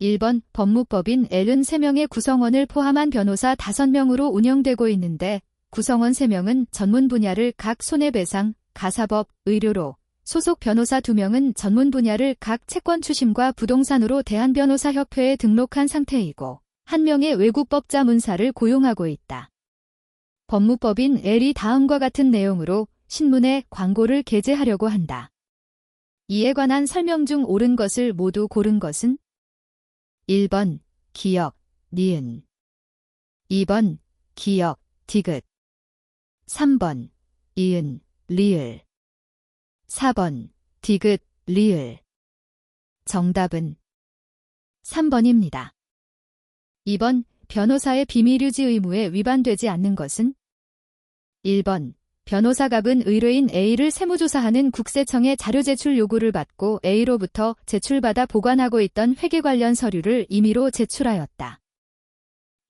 1번 법무법인 L은 3명의 구성원을 포함한 변호사 5명으로 운영되고 있는데 구성원 3명은 전문 분야를 각 손해배상, 가사법, 의료로, 소속 변호사 2명은 전문 분야를 각 채권 추심과 부동산으로 대한변호사협회에 등록한 상태이고 1명의 외국법자 문사를 고용하고 있다. 법무법인 L이 다음과 같은 내용으로 신문에 광고를 게재하려고 한다. 이에 관한 설명 중 옳은 것을 모두 고른 것은 1번 기역, 니은 2번 기역, 디귿 3번 이은, 리을 4번 디귿, 리을 정답은 3번입니다. 2번 변호사의 비밀유지 의무에 위반되지 않는 것은 1번 변호사갑은 의뢰인 A를 세무조사하는 국세청의 자료 제출 요구를 받고 A로부터 제출받아 보관하고 있던 회계 관련 서류를 임의로 제출하였다.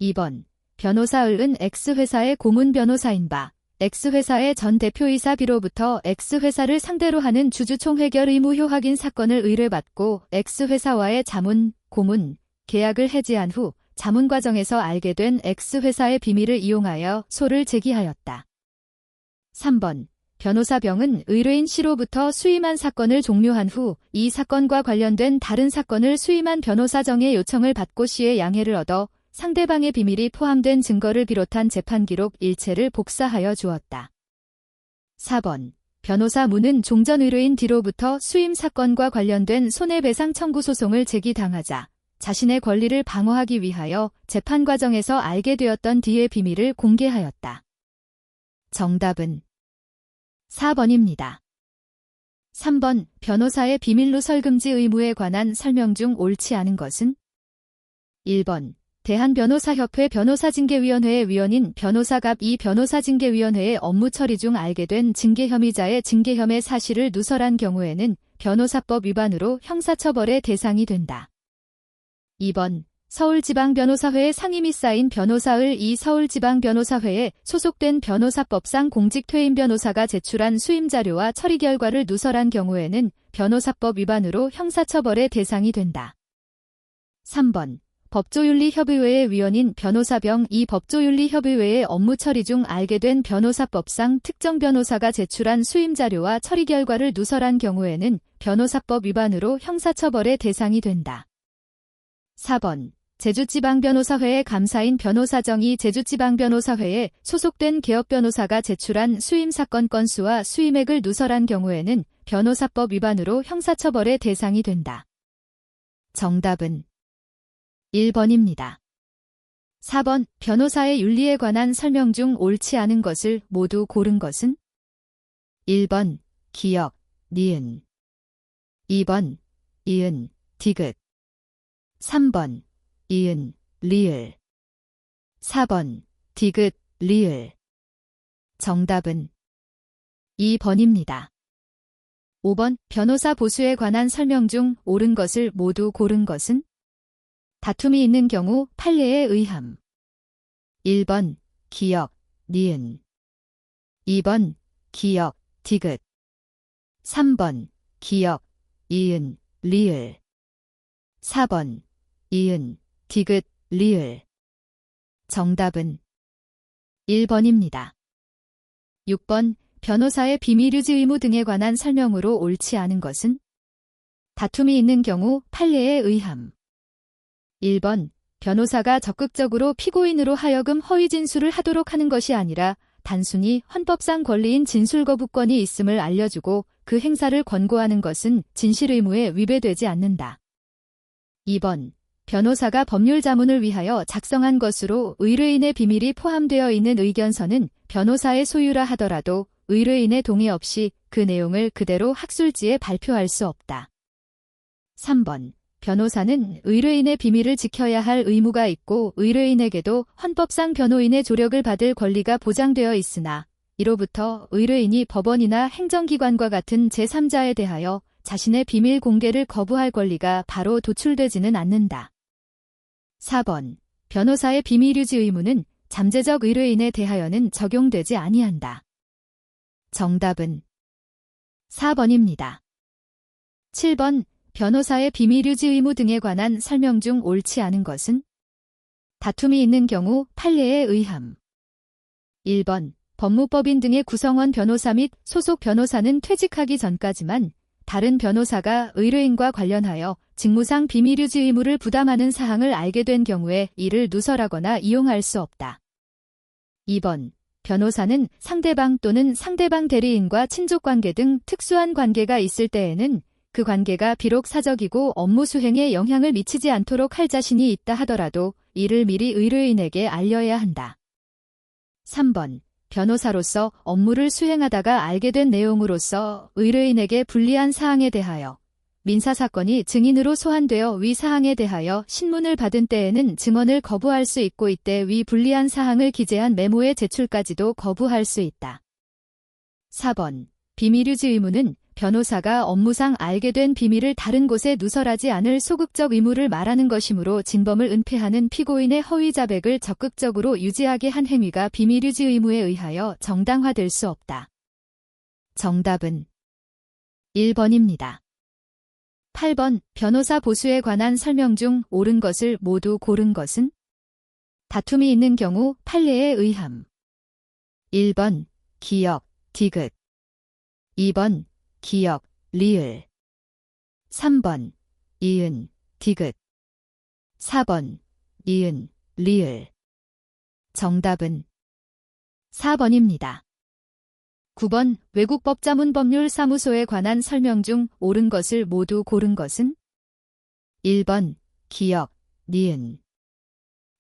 2번 변호사 을은 X회사의 고문 변호사인 바 X회사의 전 대표이사 B로부터 X회사를 상대로 하는 주주총회결 의무효 확인 사건을 의뢰받고 X회사와의 자문, 고문, 계약을 해지한 후 자문 과정에서 알게 된 X회사의 비밀을 이용하여 소를 제기하였다. 3번 변호사 병은 의뢰인 C로부터 수임한 사건을 종료한 후 이 사건과 관련된 다른 사건을 수임한 변호사 정의 요청을 받고 C의 양해를 얻어 상대방의 비밀이 포함된 증거를 비롯한 재판 기록 일체를 복사하여 주었다. 4번 변호사 문은 종전 의뢰인 D로부터 수임 사건과 관련된 손해배상 청구 소송을 제기당하자 자신의 권리를 방어하기 위하여 재판 과정에서 알게 되었던 D의 비밀을 공개하였다. 정답은 4번입니다. 3번 변호사의 비밀 누설 금지 의무에 관한 설명 중 옳지 않은 것은 1번 대한변호사협회 변호사징계위원회의 위원인 변호사갑 이 변호사징계위원회의 업무 처리 중 알게 된 징계 혐의자의 징계 혐의 사실을 누설한 경우에는 변호사법 위반으로 형사처벌의 대상이 된다. 2번 서울지방변호사회의 상임위 쌓인 변호사을 이 서울지방변호사회에 소속된 변호사법상 공직퇴임 변호사가 제출한 수임자료와 처리 결과를 누설한 경우에는 변호사법 위반으로 형사처벌의 대상이 된다. 3번 법조윤리협의회의 위원인 변호사병 이 법조윤리협의회의 업무 처리 중 알게 된 변호사법상 특정 변호사가 제출한 수임자료와 처리 결과를 누설한 경우에는 변호사법 위반으로 형사처벌의 대상이 된다. 4번 제주지방변호사회의 감사인 변호사정이 제주지방변호사회에 소속된 개업변호사가 제출한 수임사건 건수와 수임액을 누설한 경우에는 변호사법 위반으로 형사처벌의 대상이 된다. 정답은 1번입니다. 4번 변호사의 윤리에 관한 설명 중 옳지 않은 것을 모두 고른 것은 1번 기역, 니은 2번 이은, 디귿 3번 이은, 리을 4번 디귿, 리을 정답은 2번입니다. 5번 변호사 보수에 관한 설명 중 옳은 것을 모두 고른 것은 다툼이 있는 경우 판례에 의함 1번 기역, 니은 2번 기역, 디귿 3번 기역, 이은, 리을 4번 이은, 디귿, 리을 정답은 1번입니다. 6번 변호사의 비밀유지 의무 등에 관한 설명으로 옳지 않은 것은 다툼이 있는 경우 판례에 의함 1번 변호사가 적극적으로 피고인으로 하여금 허위 진술을 하도록 하는 것이 아니라 단순히 헌법상 권리인 진술 거부권이 있음을 알려주고 그 행사를 권고하는 것은 진실 의무에 위배되지 않는다. 2번 변호사가 법률 자문을 위하여 작성한 것으로 의뢰인의 비밀이 포함되어 있는 의견서는 변호사의 소유라 하더라도 의뢰인의 동의 없이 그 내용을 그대로 학술지에 발표할 수 없다. 3번 변호사는 의뢰인의 비밀을 지켜야 할 의무가 있고 의뢰인에게도 헌법상 변호인의 조력을 받을 권리가 보장되어 있으나 이로부터 의뢰인이 법원이나 행정기관과 같은 제3자에 대하여 자신의 비밀 공개를 거부할 권리가 바로 도출되지는 않는다. 4번 변호사의 비밀유지 의무는 잠재적 의뢰인에 대하여는 적용되지 아니한다. 정답은 4번입니다. 7번 변호사의 비밀 유지 의무 등에 관한 설명 중 옳지 않은 것은? 다툼이 있는 경우 판례에 의함. 1번 법무법인 등의 구성원 변호사 및 소속 변호사는 퇴직하기 전까지만 다른 변호사가 의뢰인과 관련하여 직무상 비밀 유지 의무를 부담하는 사항을 알게 된 경우에 이를 누설하거나 이용할 수 없다. 2번 변호사는 상대방 또는 상대방 대리인과 친족관계 등 특수한 관계가 있을 때에는 그 관계가 비록 사적이고 업무 수행에 영향을 미치지 않도록 할 자신이 있다 하더라도 이를 미리 의뢰인에게 알려야 한다. 3번 변호사로서 업무를 수행하다가 알게 된 내용으로서 의뢰인에게 불리한 사항에 대하여 민사사건이 증인으로 소환되어 위 사항에 대하여 신문을 받은 때에는 증언을 거부할 수 있고 이때 위 불리한 사항을 기재한 메모의 제출까지도 거부할 수 있다. 4번 비밀유지 의무는 변호사가 업무상 알게 된 비밀을 다른 곳에 누설하지 않을 소극적 의무를 말하는 것이므로 진범을 은폐하는 피고인의 허위 자백을 적극적으로 유지하게 한 행위가 비밀유지 의무에 의하여 정당화될 수 없다. 정답은 1번입니다. 8번 변호사 보수에 관한 설명 중 옳은 것을 모두 고른 것은? 다툼이 있는 경우 판례에 의함. 1번 기역, 디귿 2번 기역, 리을 3번 이은, 디귿 4번 이은, 리을 정답은 4번입니다. 9번 외국법자문법률사무소에 관한 설명 중 옳은 것을 모두 고른 것은? 1번 기역, 니은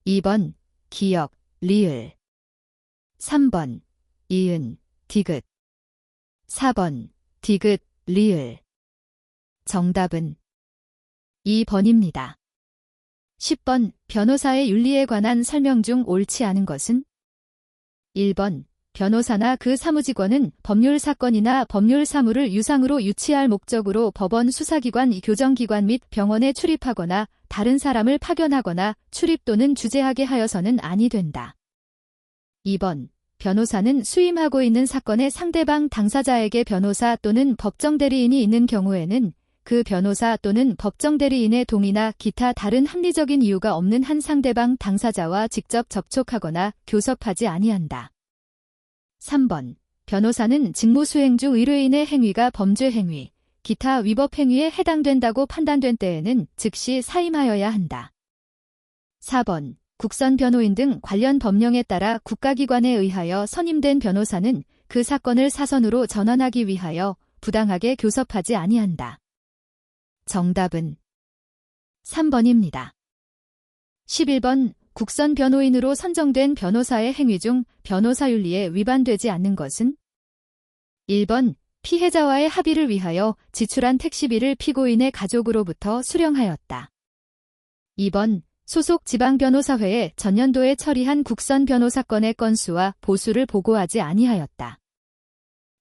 2번 기역, 리을 3번 이은, 디귿 4번 디귿, 리을 정답은 2번입니다. 10번 변호사의 윤리에 관한 설명 중 옳지 않은 것은? 1번 변호사나 그 사무직원은 법률 사건이나 법률 사무를 유상으로 유치할 목적으로 법원 수사기관, 교정기관 및 병원에 출입하거나 다른 사람을 파견하거나 출입 또는 주재하게 하여서는 아니 된다. 2번 변호사는 수임하고 있는 사건의 상대방 당사자에게 변호사 또는 법정대리인이 있는 경우에는 그 변호사 또는 법정대리인의 동의나 기타 다른 합리적인 이유가 없는 한 상대방 당사자와 직접 접촉하거나 교섭하지 아니한다. 3번 변호사는 직무수행 중 의뢰인의 행위가 범죄 행위, 기타 위법 행위에 해당된다고 판단된 때에는 즉시 사임하여야 한다. 4번 국선 변호인 등 관련 법령에 따라 국가기관에 의하여 선임된 변호사는 그 사건을 사선으로 전환하기 위하여 부당하게 교섭하지 아니한다. 정답은 3번입니다. 11번 국선 변호인으로 선정된 변호사의 행위 중 변호사 윤리에 위반되지 않는 것은? 1번 피해자와의 합의를 위하여 지출한 택시비를 피고인의 가족으로부터 수령하였다. 2번 소속 지방변호사회에 전년도에 처리한 국선 변호사건의 건수와 보수를 보고하지 아니하였다.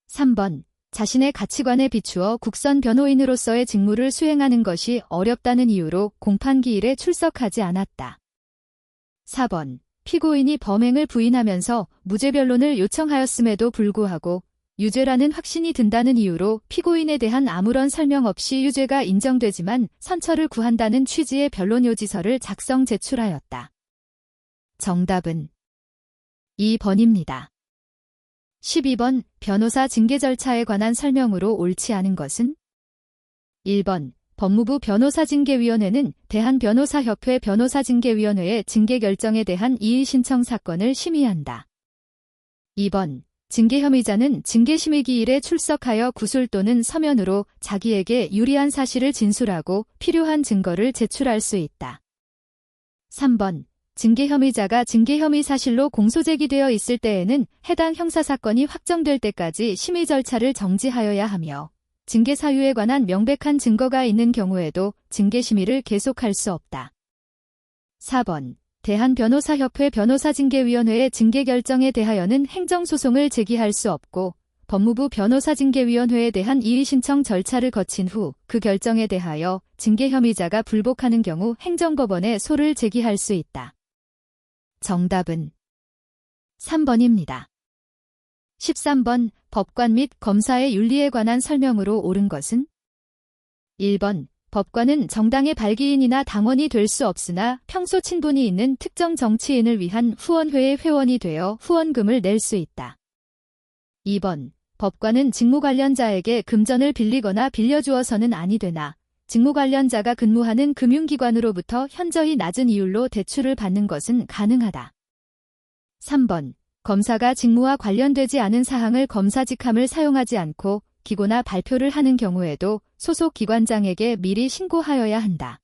3번 자신의 가치관에 비추어 국선 변호인으로서의 직무를 수행하는 것이 어렵다는 이유로 공판기일에 출석하지 않았다. 4번 피고인이 범행을 부인하면서 무죄 변론을 요청하였음에도 불구하고 유죄라는 확신이 든다는 이유로 피고인에 대한 아무런 설명 없이 유죄가 인정되지만 선처를 구한다는 취지의 변론 요지서를 작성 제출하였다. 정답은 2번입니다. 12번 변호사 징계 절차에 관한 설명으로 옳지 않은 것은? 1번 법무부 변호사징계위원회는 대한변호사협회 변호사징계위원회의 징계 결정에 대한 이의 신청 사건을 심의한다. 2번 징계 혐의자는 징계심의기일에 출석하여 구술 또는 서면으로 자기에게 유리한 사실을 진술하고 필요한 증거를 제출할 수 있다. 3번 징계 혐의자가 징계 혐의 사실로 공소제기되어 있을 때에는 해당 형사사건이 확정될 때까지 심의 절차를 정지하여야 하며 징계 사유에 관한 명백한 증거가 있는 경우에도 징계심의를 계속할 수 없다. 4번 대한변호사협회 변호사징계위원회의 징계 결정에 대하여는 행정소송을 제기할 수 없고 법무부 변호사징계위원회에 대한 이의신청 절차를 거친 후 그 결정에 대하여 징계 혐의자가 불복하는 경우 행정법원에 소를 제기할 수 있다. 정답은 3번입니다. 13번 법관 및 검사의 윤리에 관한 설명으로 옳은 것은? 1번 법관은 정당의 발기인이나 당원이 될 수 없으나 평소 친분이 있는 특정 정치인을 위한 후원회의 회원이 되어 후원금을 낼 수 있다. 2번. 법관은 직무 관련자에게 금전을 빌리거나 빌려주어서는 아니 되나 직무 관련자가 근무하는 금융기관으로부터 현저히 낮은 이율로 대출을 받는 것은 가능하다. 3번. 검사가 직무와 관련되지 않은 사항을 검사직함을 사용하지 않고 기고나 발표를 하는 경우에도 소속 기관장에게 미리 신고하여야 한다.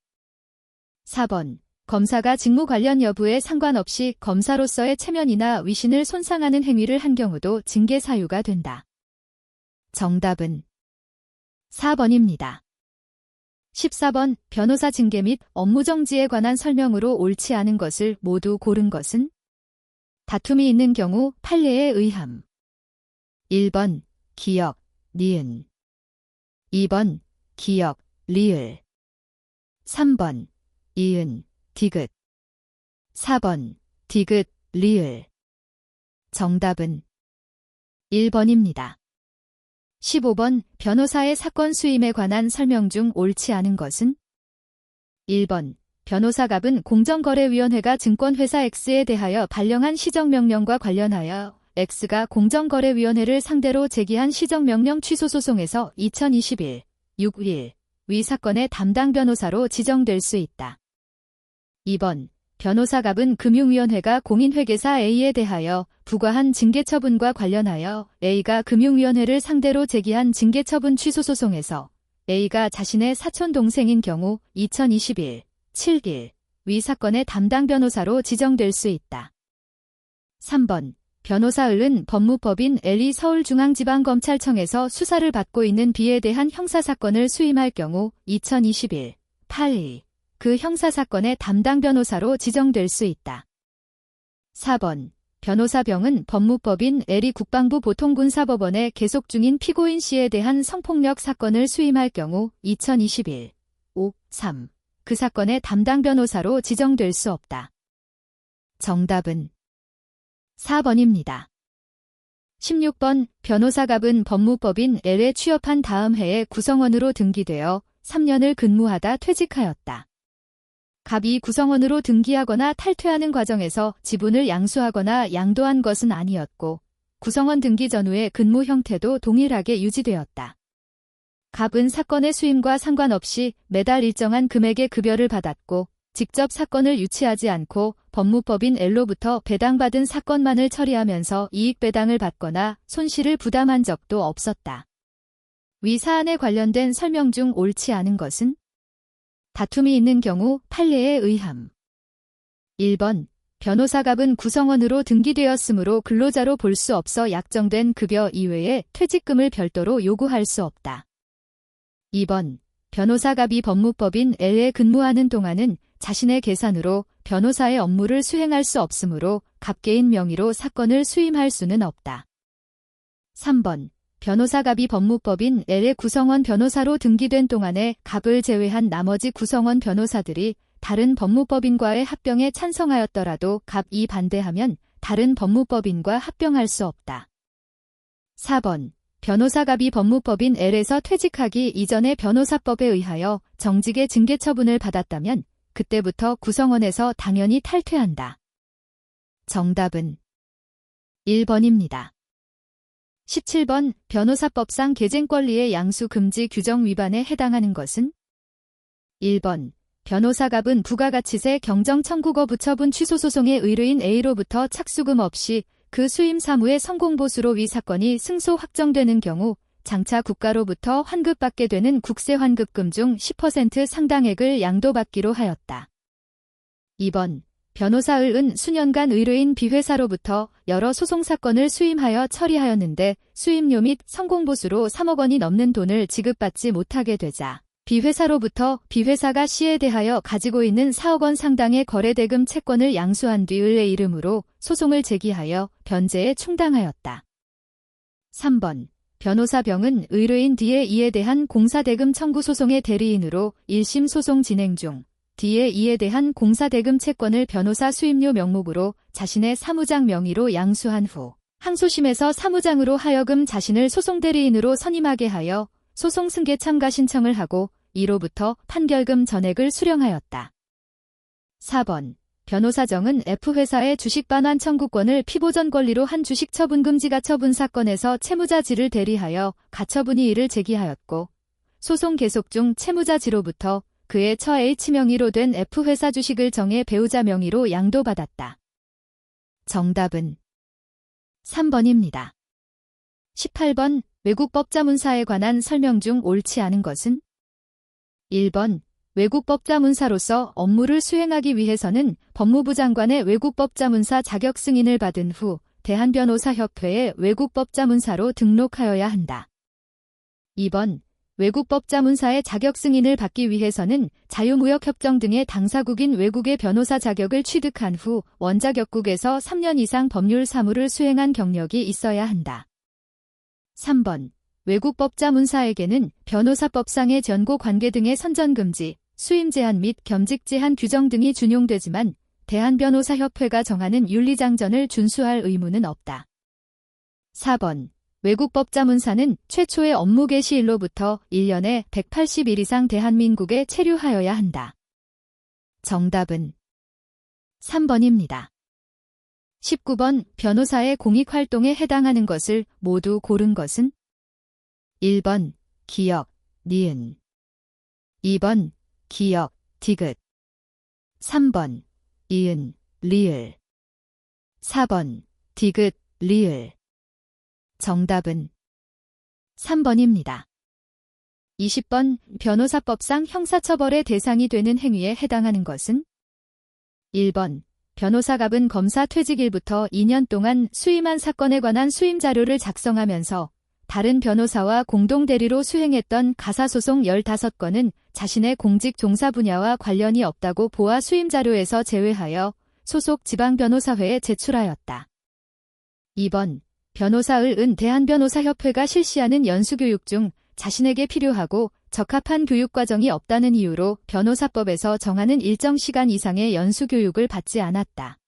4번. 검사가 직무 관련 여부에 상관없이 검사로서의 체면이나 위신을 손상하는 행위를 한 경우도 징계 사유가 된다. 정답은 4번입니다. 14번. 변호사 징계 및 업무 정지에 관한 설명으로 옳지 않은 것을 모두 고른 것은? 다툼이 있는 경우 판례에 의함. 1번. 기역, 니은. 2번. 기역, 리을. 3번. 이은, 디귿. 4번. 디귿, 리을. 정답은 1번입니다. 15번. 변호사의 사건 수임에 관한 설명 중 옳지 않은 것은? 1번. 변호사갑은 공정거래위원회가 증권회사 X에 대하여 발령한 시정명령과 관련하여 X가 공정거래위원회를 상대로 제기한 시정명령 취소소송에서 2021, 6일 위 사건의 담당 변호사로 지정될 수 있다. 2번. 변호사갑은 금융위원회가 공인회계사 A에 대하여 부과한 징계처분과 관련하여 A가 금융위원회를 상대로 제기한 징계처분 취소소송에서 A가 자신의 사촌동생인 경우 2021, 7일 위 사건의 담당 변호사로 지정될 수 있다. 3번. 변호사 을은 법무법인 L이 서울중앙지방검찰청에서 수사를 받고 있는 B에 대한 형사사건을 수임할 경우 2021, 8일 그 형사사건의 담당 변호사로 지정될 수 있다. 4번. 변호사 병은 법무법인 L이 국방부 보통군사법원에 계속 중인 피고인 C에 대한 성폭력 사건을 수임할 경우 2021, 5, 3 그 사건의 담당 변호사로 지정될 수 없다. 정답은 4번입니다. 16번. 변호사갑은 법무법인 L에 취업한 다음 해에 구성원으로 등기되어 3년을 근무하다 퇴직하였다. 갑이 구성원으로 등기하거나 탈퇴하는 과정에서 지분을 양수하거나 양도한 것은 아니었고 구성원 등기 전후의 근무 형태도 동일하게 유지되었다. 갑은 사건의 수임과 상관없이 매달 일정한 금액의 급여를 받았고 직접 사건을 유치하지 않고 법무법인 L로부터 배당받은 사건만을 처리하면서 이익 배당을 받거나 손실을 부담한 적도 없었다. 위 사안에 관련된 설명 중 옳지 않은 것은? 다툼이 있는 경우 판례에 의함. 1번. 변호사갑은 구성원으로 등기되었으므로 근로자로 볼 수 없어 약정된 급여 이외에 퇴직금을 별도로 요구할 수 없다. 2번. 변호사갑이 법무법인 L에 근무하는 동안은 자신의 계산으로 변호사의 업무를 수행할 수 없으므로 갑개인 명의로 사건을 수임할 수는 없다. 3번. 변호사갑이 법무법인 L의 구성원 변호사로 등기된 동안에 갑을 제외한 나머지 구성원 변호사들이 다른 법무법인과의 합병에 찬성하였더라도 갑이 반대하면 다른 법무법인과 합병할 수 없다. 4번. 변호사갑이 법무법인 L에서 퇴직하기 이전에 변호사법에 의하여 정직의 징계 처분을 받았다면 그때부터 구성원에서 당연히 탈퇴한다. 정답은 1번입니다. 17번. 변호사법상 계쟁 권리의 양수 금지 규정 위반에 해당하는 것은? 1번. 변호사갑은 부가가치세 경정 청구거 부처분 취소소송의 의뢰인 A로부터 착수금 없이 그 수임 사무의 성공보수로 위 사건이 승소 확정되는 경우 장차 국가로부터 환급받게 되는 국세환급금 중 10% 상당액을 양도받기로 하였다. 2번. 변호사 을은 수년간 의뢰인 B회사로부터 여러 소송사건을 수임하여 처리하였는데 수임료 및 성공보수로 3억 원이 넘는 돈을 지급받지 못하게 되자 B회사로부터 B회사가 C에 대하여 가지고 있는 4억 원 상당의 거래대금 채권을 양수한 뒤 을의 이름으로 소송을 제기하여 변제에 충당하였다. 3번. 변호사 병은 의뢰인 D의 이에 대한 공사대금 청구 소송의 대리인으로 1심 소송 진행 중 D의 이에 대한 공사대금 채권을 변호사 수임료 명목으로 자신의 사무장 명의로 양수한 후 항소심에서 사무장으로 하여금 자신을 소송 대리인으로 선임하게 하여 소송 승계 참가 신청을 하고 이로부터 판결금 전액을 수령하였다. 4번. 변호사정은 F회사의 주식 반환 청구권을 피보전 권리로 한 주식 처분 금지 가처분 사건에서 채무자 G를 대리하여 가처분이 이를 제기하였고 소송 계속 중 채무자 G로부터 그의 처 H 명의로 된 F회사 주식을 정해 배우자 명의로 양도받았다. 정답은 3번입니다. 18번. 외국법자문사에 관한 설명 중 옳지 않은 것은? 1번. 외국법자문사로서 업무를 수행하기 위해서는 법무부 장관의 외국법자문사 자격 승인을 받은 후 대한변호사협회에 외국법자문사로 등록하여야 한다. 2번. 외국법자문사의 자격 승인을 받기 위해서는 자유무역협정 등의 당사국인 외국의 변호사 자격을 취득한 후 원자격국에서 3년 이상 법률 사무를 수행한 경력이 있어야 한다. 3번. 외국법자문사에게는 변호사법상의 전고 관계 등의 선전금지, 수임 제한 및 겸직 제한 규정 등이 준용되지만 대한변호사협회가 정하는 윤리장전을 준수할 의무는 없다. 4번. 외국법자문사는 최초의 업무 개시일로부터 1년에 180일 이상 대한민국에 체류하여야 한다. 정답은 3번입니다. 19번. 변호사의 공익활동에 해당하는 것을 모두 고른 것은? 1번. 기역, 니은 2번. 기역, 디귿 3번. 이은, 리을 4번. 디귿, 리을 정답은 3번입니다. 20번. 변호사법상 형사처벌의 대상이 되는 행위에 해당하는 것은? 1번. 변호사갑은 검사 퇴직일부터 2년 동안 수임한 사건에 관한 수임 자료를 작성하면서 다른 변호사와 공동 대리로 수행했던 가사소송 15건은 자신의 공직 종사 분야와 관련이 없다고 보아 수임 자료에서 제외하여 소속 지방변호사회에 제출하였다. 2번. 변호사을 은 대한변호사협회가 실시하는 연수교육 중 자신에게 필요하고 적합한 교육과정이 없다는 이유로 변호사법에서 정하는 일정 시간 이상의 연수교육을 받지 않았다.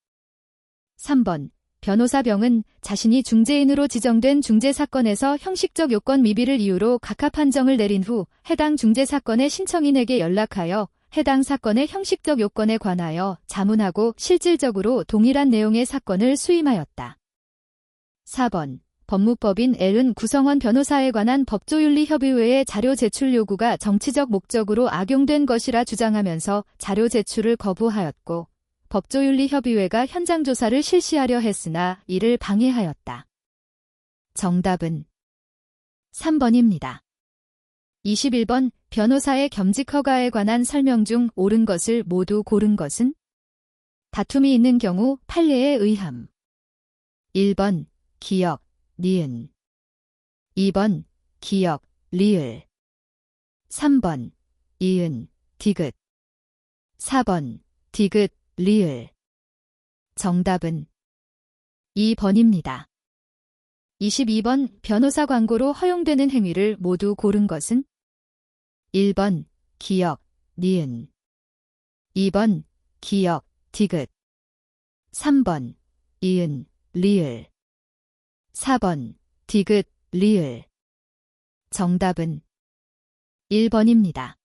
3번. 변호사병은 자신이 중재인으로 지정된 중재사건에서 형식적 요건 미비를 이유로 각하 판정을 내린 후 해당 중재사건의 신청인에게 연락하여 해당 사건의 형식적 요건에 관하여 자문하고 실질적으로 동일한 내용의 사건을 수임하였다. 4번. 법무법인 L은 구성원 변호사에 관한 법조윤리협의회의 자료 제출 요구가 정치적 목적으로 악용된 것이라 주장하면서 자료 제출을 거부하였고 법조윤리협의회가 현장 조사를 실시하려 했으나 이를 방해하였다. 정답은 3번입니다. 21번. 변호사의 겸직 허가에 관한 설명 중 옳은 것을 모두 고른 것은? 다툼이 있는 경우 판례에 의함. 1번. 기역, 니은 2번. 기역, 리을 3번. 이은, 디귿 4번. 디귿, 리을 정답은 2번입니다. 22번. 변호사 광고로 허용되는 행위를 모두 고른 것은? 1번. 기역, 니은 2번. 기역, 디귿 3번. 이은, 리을 4번. 디귿, 리을 정답은 1번입니다.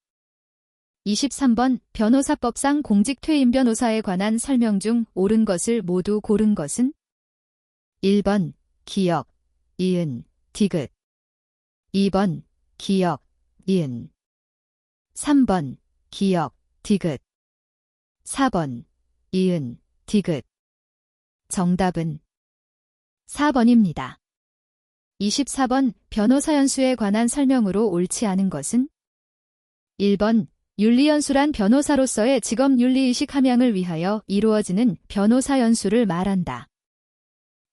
23번. 변호사법상 공직퇴임 변호사에 관한 설명 중 옳은 것을 모두 고른 것은? 1번. 기역, 이은, 디귿 2번. 기역, 이은 3번. 기역, 디귿 4번. 이은, 디귿 정답은 4번입니다. 24번. 변호사 연수에 관한 설명으로 옳지 않은 것은? 1번. 윤리연수란 변호사로서의 직업윤리의식 함양을 위하여 이루어지는 변호사 연수를 말한다.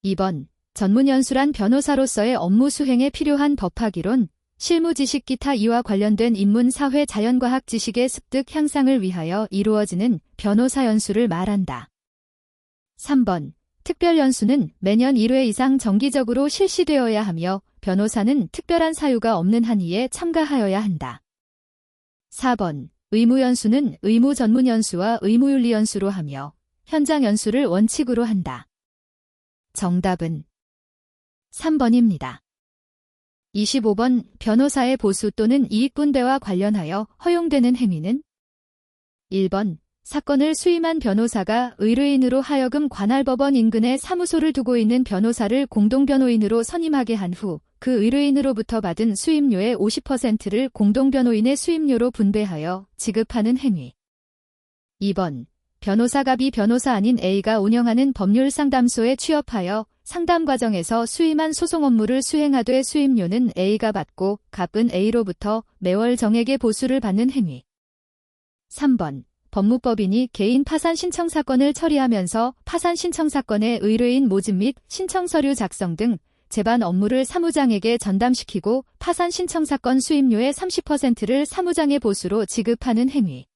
2번. 전문연수란 변호사로서의 업무 수행에 필요한 법학이론, 실무지식 기타 이와 관련된 인문 사회 자연과학 지식의 습득 향상을 위하여 이루어지는 변호사 연수를 말한다. 3번. 특별연수는 매년 1회 이상 정기적으로 실시되어야 하며 변호사는 특별한 사유가 없는 한이에 참가하여야 한다. 4번. 의무연수는 의무전문연수와 의무윤리연수로 하며 현장연수를 원칙으로 한다. 정답은 3번입니다. 25번 변호사의 보수 또는 이익분배와 관련하여 허용되는 행위는 1번 사건을 수임한 변호사가 의뢰인으로 하여금 관할법원 인근에 사무소를 두고 있는 변호사를 공동변호인으로 선임하게 한 후 그 의뢰인으로부터 받은 수임료의 50%를 공동변호인의 수임료로 분배하여 지급하는 행위. 2번 변호사가 B 변호사 아닌 A가 운영하는 법률상담소에 취업하여 상담 과정에서 수임한 소송 업무를 수행하되 수임료는 A가 받고 값은 A로부터 매월 정액의 보수를 받는 행위. 3번 법무법인이 개인 파산 신청 사건을 처리하면서 파산 신청 사건의 의뢰인 모집 및 신청 서류 작성 등 재반 업무를 사무장에게 전담시키고 파산 신청 사건 수임료의 30%를 사무장의 보수로 지급하는 행위.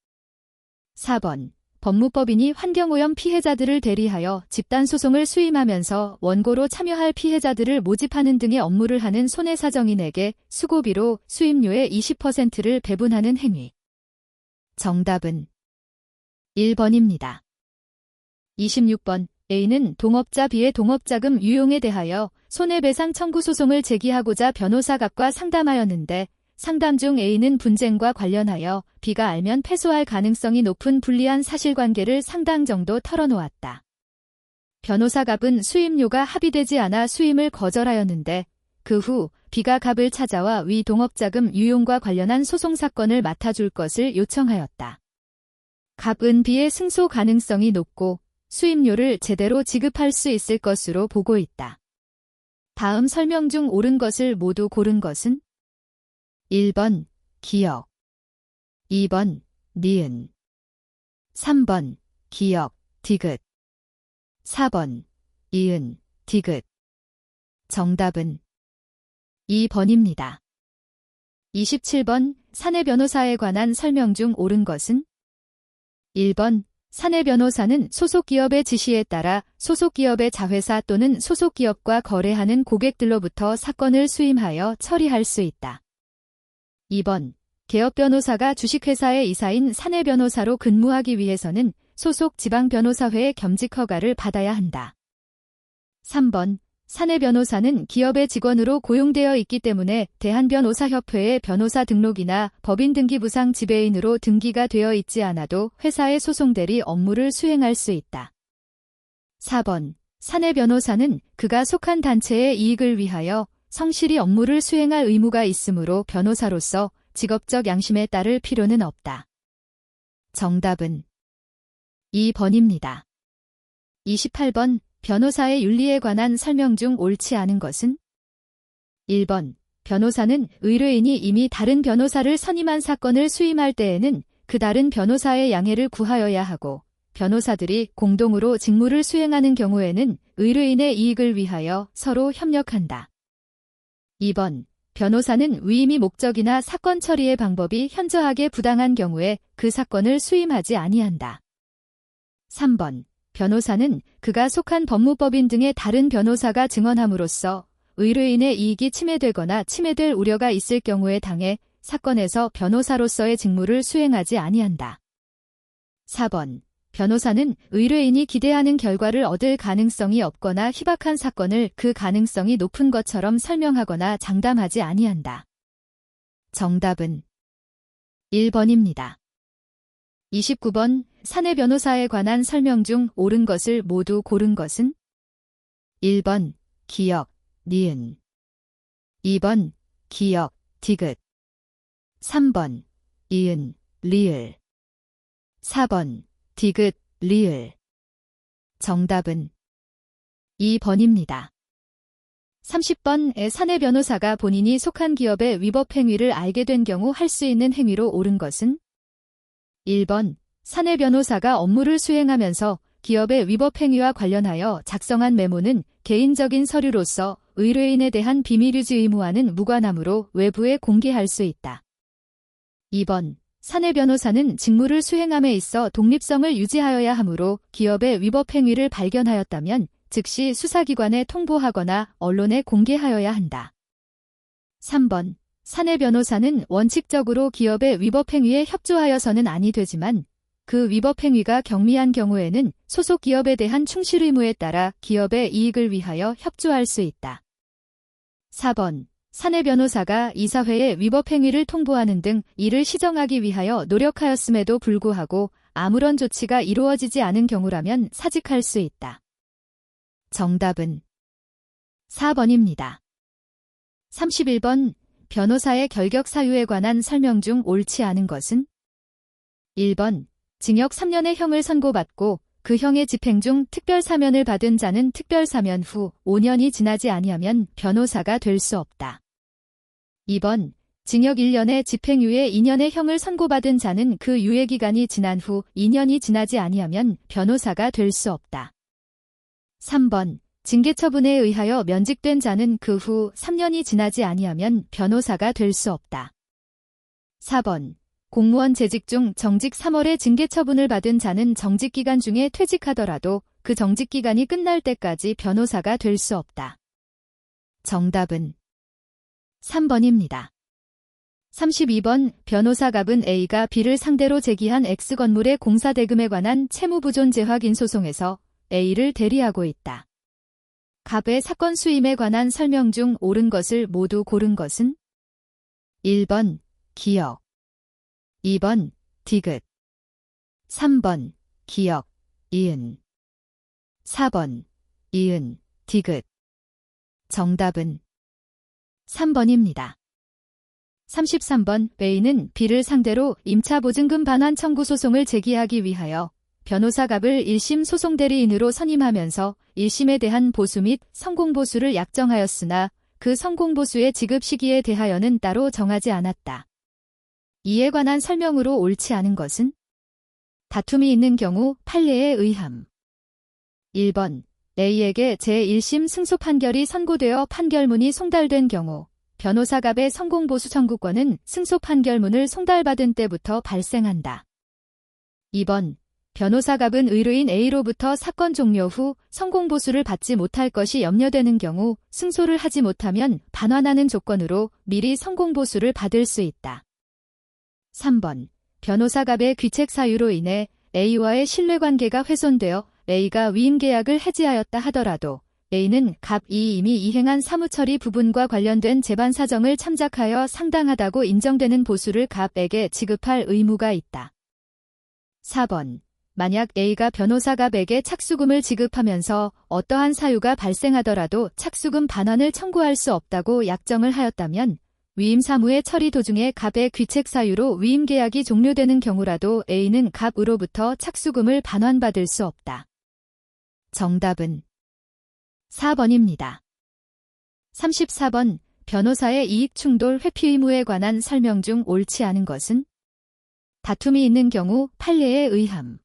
4번 법무법인이 환경오염 피해자들을 대리하여 집단소송을 수임하면서 원고로 참여할 피해자들을 모집하는 등의 업무를 하는 손해사정인에게 수고비로 수임료의 20%를 배분하는 행위. 정답은 1번입니다. 26번 A는 동업자 B의 동업자금 유용에 대하여 손해배상 청구 소송을 제기하고자 변호사갑과 상담하였는데 상담 중 A는 분쟁과 관련하여 B가 알면 패소할 가능성이 높은 불리한 사실관계를 상당 정도 털어놓았다. 변호사갑은 수임료가 합의되지 않아 수임을 거절하였는데 그 후 B가 갑을 찾아와 위 동업자금 유용과 관련한 소송사건을 맡아줄 것을 요청하였다. 갑은 B의 승소 가능성이 높고 수임료를 제대로 지급할 수 있을 것으로 보고 있다. 다음 설명 중 옳은 것을 모두 고른 것은 1번 기역, 2번 니은, 3번 기역, 디귿, 4번 이은, 디귿. 정답은 2번입니다. 27번 사내 변호사에 관한 설명 중 옳은 것은 1번 사내 변호사는 소속기업의 지시에 따라 소속기업의 자회사 또는 소속기업과 거래하는 고객들로부터 사건을 수임하여 처리할 수 있다. 2번 개업 변호사가 주식회사의 이사인 사내 변호사로 근무하기 위해서는 소속 지방변호사회의 겸직 허가를 받아야 한다. 3번 사내 변호사는 기업의 직원으로 고용되어 있기 때문에 대한변호사협회의 변호사 등록이나 법인등기부상 지배인으로 등기가 되어 있지 않아도 회사의 소송대리 업무를 수행할 수 있다. 4번 사내 변호사는 그가 속한 단체의 이익을 위하여 성실히 업무를 수행할 의무가 있으므로 변호사로서 직업적 양심에 따를 필요는 없다. 정답은 2번입니다. 28번 변호사의 윤리에 관한 설명 중 옳지 않은 것은 1번 변호사는 의뢰인이 이미 다른 변호사를 선임한 사건을 수임할 때에는 그 다른 변호사의 양해를 구하여야 하고 변호사들이 공동으로 직무를 수행하는 경우에는 의뢰인의 이익을 위하여 서로 협력한다. 2번 변호사는 위임이 목적이나 사건 처리의 방법이 현저하게 부당한 경우에 그 사건을 수임하지 아니한다. 3번 변호사는 그가 속한 법무법인 등의 다른 변호사가 증언함으로써 의뢰인의 이익이 침해되거나 침해될 우려가 있을 경우에 당해 사건에서 변호사로서의 직무를 수행하지 아니한다. 4번 변호사는 의뢰인이 기대하는 결과를 얻을 가능성이 없거나 희박한 사건을 그 가능성이 높은 것처럼 설명하거나 장담하지 아니한다. 정답은 1번입니다. 29번 사내 변호사에 관한 설명 중 옳은 것을 모두 고른 것은 1번 기역, 니은, 2번 기역, 디귿, 3번 이은, 리을, 4번 디귿, 리을. 정답은 2번입니다. 30번의 사내 변호사가 본인이 속한 기업의 위법 행위를 알게 된 경우 할 수 있는 행위로 옳은 것은 1번 사내 변호사가 업무를 수행하면서 기업의 위법 행위와 관련하여 작성한 메모는 개인적인 서류로서 의뢰인에 대한 비밀유지 의무와는 무관하므로 외부에 공개할 수 있다. 2번 사내 변호사는 직무를 수행함에 있어 독립성을 유지하여야 하므로 기업의 위법 행위를 발견하였다면 즉시 수사기관에 통보하거나 언론에 공개하여야 한다. 3번 사내 변호사는 원칙적으로 기업의 위법 행위에 협조하여서는 아니 되지만 그 위법 행위가 경미한 경우에는 소속 기업에 대한 충실 의무에 따라 기업의 이익을 위하여 협조할 수 있다. 4번 사내 변호사가 이사회에 위법 행위를 통보하는 등 이를 시정하기 위하여 노력하였음에도 불구하고 아무런 조치가 이루어지지 않은 경우라면 사직할 수 있다. 정답은 4번입니다. 31번 변호사의 결격 사유에 관한 설명 중 옳지 않은 것은? 1번 징역 3년의 형을 선고받고 그 형의 집행 중 특별사면을 받은 자는 특별사면 후 5년이 지나지 아니하면 변호사가 될 수 없다. 2번 징역 1년의 집행유예 2년의 형을 선고받은 자는 그 유예기간이 지난 후 2년이 지나지 아니하면 변호사가 될 수 없다. 3번 징계처분에 의하여 면직된 자는 그 후 3년이 지나지 아니하면 변호사가 될 수 없다. 4번 공무원 재직 중 정직 3월에 징계처분을 받은 자는 정직기간 중에 퇴직하더라도 그 정직기간이 끝날 때까지 변호사가 될 수 없다. 정답은 3번입니다. 32번 변호사갑은 A가 B를 상대로 제기한 X건물의 공사대금에 관한 채무부존재 확인 소송에서 A를 대리하고 있다. 갑의 사건 수임에 관한 설명 중 옳은 것을 모두 고른 것은? 1번 기역 2번 디귿 3번 기역 이은 4번 이은 디귿 정답은 3번입니다. 33번 A는 B를 상대로 임차보증금 반환 청구 소송을 제기하기 위하여 변호사갑을 1심 소송대리인으로 선임하면서 1심에 대한 보수 및 성공보수를 약정하였으나 그 성공보수의 지급 시기에 대하여는 따로 정하지 않았다. 이에 관한 설명으로 옳지 않은 것은? 다툼이 있는 경우 판례에 의함. 1번 A에게 제1심 승소 판결이 선고되어 판결문이 송달된 경우 변호사갑의 성공보수 청구권은 승소 판결문을 송달받은 때부터 발생한다. 2번 변호사갑은 의뢰인 A로부터 사건 종료 후 성공보수를 받지 못할 것이 염려되는 경우 승소를 하지 못하면 반환하는 조건으로 미리 성공보수를 받을 수 있다. 3번 변호사갑의 귀책 사유로 인해 A와의 신뢰관계가 훼손되어 A가 위임계약을 해지하였다 하더라도 A는 갑이 이미 이행한 사무처리 부분과 관련된 재반 사정을 참작하여 상당하다고 인정되는 보수를 갑에게 지급할 의무가 있다. 4번 만약 A가 변호사갑에게 착수금을 지급하면서 어떠한 사유가 발생하더라도 착수금 반환을 청구할 수 없다고 약정을 하였다면 위임 사무의 처리 도중에 갑의 귀책 사유로 위임 계약이 종료되는 경우라도 A는 갑으로부터 착수금을 반환받을 수 없다. 정답은 4번입니다. 34번 변호사의 이익충돌 회피 의무에 관한 설명 중 옳지 않은 것은? 다툼이 있는 경우 판례에 의함.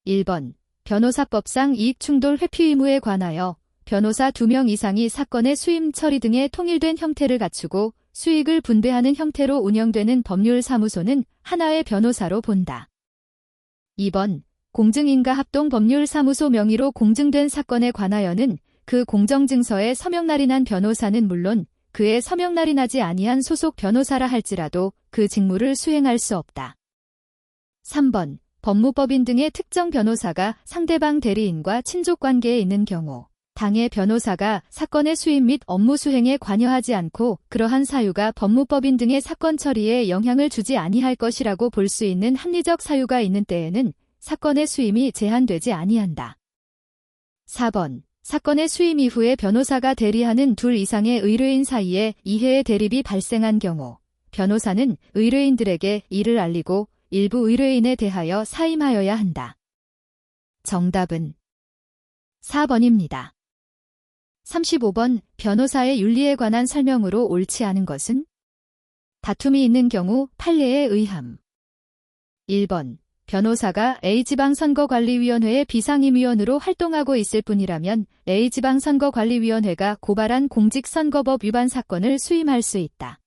1번 변호사법상 이익충돌 회피 의무에 관하여 변호사 2명 이상이 사건의 수임 처리 등의 통일된 형태를 갖추고 수익을 분배하는 형태로 운영되는 법률사무소는 하나의 변호사로 본다. 2번 공증인가 합동법률사무소 명의로 공증된 사건에 관하여는 그 공정증서에 서명날인한 변호사는 물론 그의 서명날인하지 아니한 소속 변호사라 할지라도 그 직무를 수행할 수 없다. 3번 법무법인 등의 특정 변호사가 상대방 대리인과 친족관계에 있는 경우 당해 변호사가 사건의 수임 및 업무 수행에 관여하지 않고 그러한 사유가 법무법인 등의 사건 처리에 영향을 주지 아니할 것이라고 볼 수 있는 합리적 사유가 있는 때에는 사건의 수임이 제한되지 아니한다. 4번 사건의 수임 이후에 변호사가 대리하는 둘 이상의 의뢰인 사이에 이해의 대립이 발생한 경우 변호사는 의뢰인들에게 이를 알리고 일부 의뢰인에 대하여 사임하여야 한다. 정답은 4번입니다. 35번 변호사의 윤리에 관한 설명으로 옳지 않은 것은? 다툼이 있는 경우 판례에 의함. 1번 변호사가 A지방선거관리위원회의 비상임위원으로 활동하고 있을 뿐이라면 A지방선거관리위원회가 고발한 공직선거법 위반 사건을 수임할 수 있다.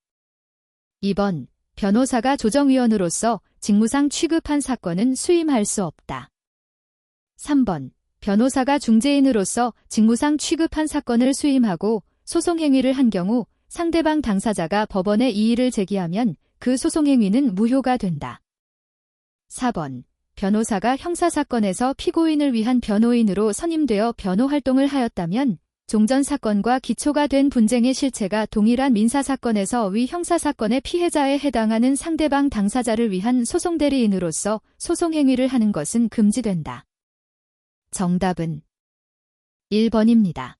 2번 변호사가 조정위원으로서 직무상 취급한 사건은 수임할 수 없다. 3번 변호사가 중재인으로서 직무상 취급한 사건을 수임하고 소송행위를 한 경우 상대방 당사자가 법원에 이의를 제기하면 그 소송행위는 무효가 된다. 4번 변호사가 형사사건에서 피고인을 위한 변호인으로 선임되어 변호활동을 하였다면 종전 사건과 기초가 된 분쟁의 실체가 동일한 민사사건에서 위 형사사건의 피해자에 해당하는 상대방 당사자를 위한 소송대리인으로서 소송행위를 하는 것은 금지된다. 정답은 1번입니다.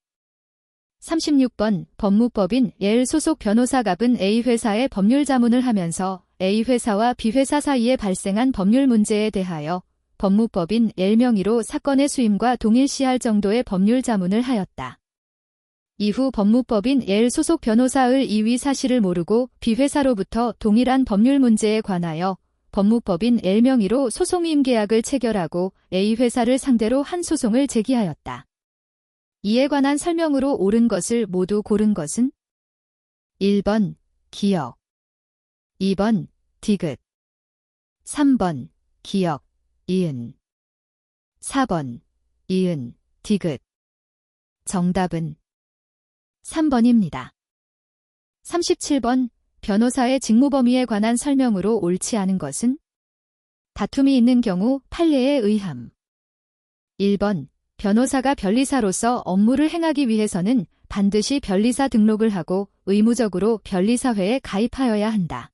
36번 법무법인 예을 소속 변호사 갑은 A회사에 법률자문을 하면서 A회사와 B회사 사이에 발생한 법률 문제에 대하여 법무법인 예을 명의로 사건의 수임과 동일시할 정도의 법률자문을 하였다. 이후 법무법인 예을 소속 변호사의 이위 사실을 모르고 B회사로부터 동일한 법률 문제에 관하여 법무법인 예을 명의로 소송위임 계약을 체결하고 A회사를 상대로 한 소송을 제기하였다. 이에 관한 설명으로 옳은 것을 모두 고른 것은 1번 기역, 2번 디귿, 3번 기역, 이은, 4번 이은, 디귿. 정답은 3번입니다. 37번 변호사의 직무 범위에 관한 설명으로 옳지 않은 것은 다툼이 있는 경우 판례에 의함. 1번 변호사가 변리사로서 업무를 행하기 위해서는 반드시 변리사 등록을 하고 의무적으로 변리사회에 가입하여야 한다.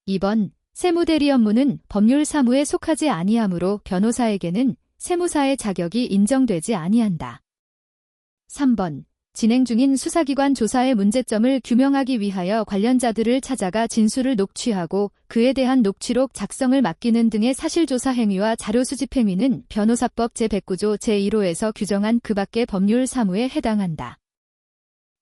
2번 세무대리 업무는 법률 사무에 속하지 아니하므로 변호사에게는 세무사의 자격이 인정되지 아니한다. 3번 진행 중인 수사기관 조사의 문제점을 규명하기 위하여 관련자들을 찾아가 진술을 녹취하고 그에 대한 녹취록 작성을 맡기는 등의 사실조사 행위와 자료 수집 행위는 변호사법 제109조 제1호에서 규정한 그 밖의 법률 사무에 해당한다.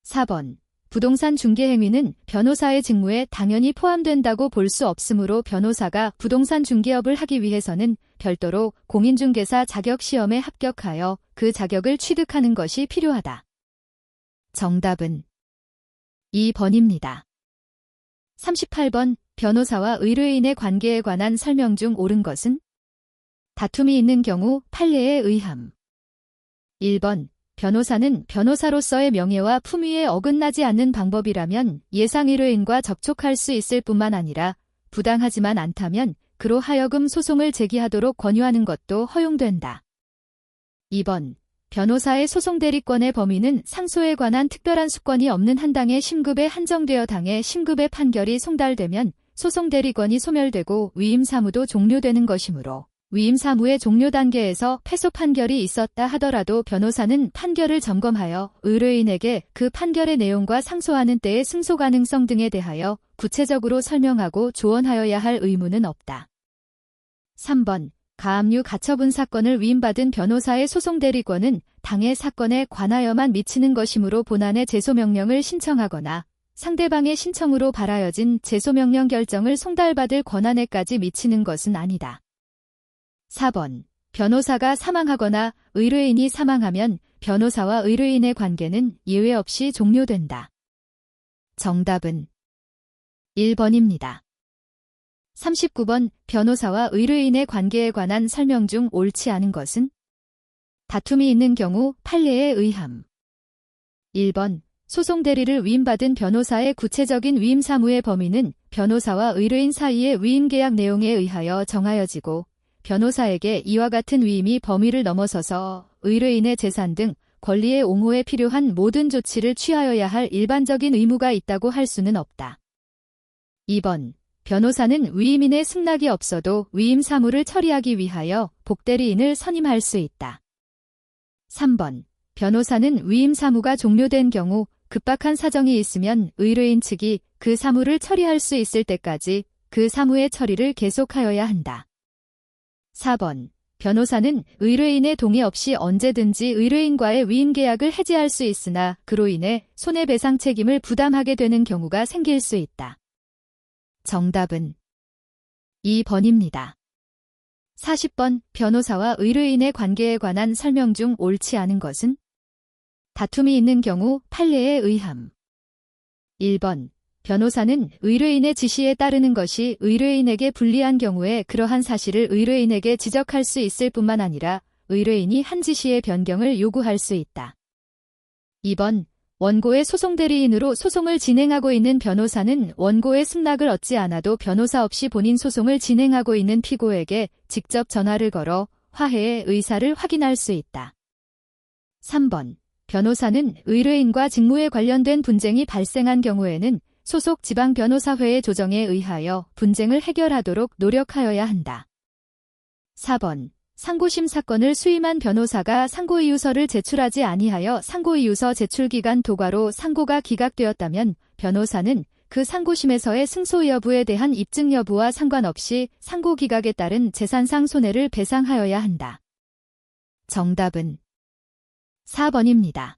4번 부동산 중개 행위는 변호사의 직무에 당연히 포함된다고 볼 수 없으므로 변호사가 부동산 중개업을 하기 위해서는 별도로 공인중개사 자격시험에 합격하여 그 자격을 취득하는 것이 필요하다. 정답은 2번입니다. 38번 변호사와 의뢰인의 관계에 관한 설명 중 옳은 것은 다툼이 있는 경우 판례에 의함. 1번 변호사는 변호사로서의 명예와 품위에 어긋나지 않는 방법이라면 예상 의뢰인과 접촉할 수 있을 뿐만 아니라 부당하지만 않다면 그로 하여금 소송을 제기하도록 권유하는 것도 허용된다. 2번 변호사의 소송대리권의 범위는 상소에 관한 특별한 수권이 없는 한 당의 심급에 한정되어 당의 심급의 판결이 송달되면 소송대리권이 소멸되고 위임사무도 종료되는 것이므로 위임사무의 종료 단계에서 패소 판결이 있었다 하더라도 변호사는 판결을 점검하여 의뢰인에게 그 판결의 내용과 상소하는 때의 승소 가능성 등에 대하여 구체적으로 설명하고 조언하여야 할 의무는 없다. 3번 가압류 가처분 사건을 위임받은 변호사의 소송대리권은 당의 사건에 관하여만 미치는 것이므로 본안의 제소명령을 신청하거나 상대방의 신청으로 발하여진 제소명령 결정을 송달받을 권한에까지 미치는 것은 아니다. 4번 변호사가 사망하거나 의뢰인이 사망하면 변호사와 의뢰인의 관계는 예외 없이 종료된다. 정답은 1번입니다. 39번 변호사와 의뢰인의 관계에 관한 설명 중 옳지 않은 것은 다툼이 있는 경우 판례에 의함. 1번 소송대리를 위임받은 변호사의 구체적인 위임 사무의 범위는 변호사와 의뢰인 사이의 위임계약 내용에 의하여 정하여지고 변호사에게 이와 같은 위임이 범위를 넘어서서 의뢰인의 재산 등 권리의 옹호에 필요한 모든 조치를 취하여야 할 일반적인 의무가 있다고 할 수는 없다. 2번 변호사는 위임인의 승낙이 없어도 위임 사무를 처리하기 위하여 복대리인을 선임할 수 있다. 3번 변호사는 위임 사무가 종료된 경우 급박한 사정이 있으면 의뢰인 측이 그 사무를 처리할 수 있을 때까지 그 사무의 처리를 계속하여야 한다. 4번 변호사는 의뢰인의 동의 없이 언제든지 의뢰인과의 위임계약을 해지할 수 있으나 그로 인해 손해배상 책임을 부담하게 되는 경우가 생길 수 있다. 정답은 2번입니다. 40번 변호사와 의뢰인의 관계에 관한 설명 중 옳지 않은 것은 다툼이 있는 경우 판례에 의함. 1번 변호사는 의뢰인의 지시에 따르는 것이 의뢰인에게 불리한 경우에 그러한 사실을 의뢰인에게 지적할 수 있을 뿐만 아니라 의뢰인이 한 지시의 변경을 요구할 수 있다. 2번 원고의 소송대리인으로 소송을 진행하고 있는 변호사는 원고의 승낙을 얻지 않아도 변호사 없이 본인 소송을 진행하고 있는 피고에게 직접 전화를 걸어 화해의 의사를 확인할 수 있다. 3번 변호사는 의뢰인과 직무에 관련된 분쟁이 발생한 경우에는 소속 지방변호사회의 조정에 의하여 분쟁을 해결하도록 노력하여야 한다. 4번. 상고심 사건을 수임한 변호사가 상고이유서를 제출하지 아니하여 상고이유서 제출기간 도과로 상고가 기각되었다면 변호사는 그 상고심에서의 승소 여부에 대한 입증 여부와 상관없이 상고 기각에 따른 재산상 손해를 배상하여야 한다. 정답은 4번입니다.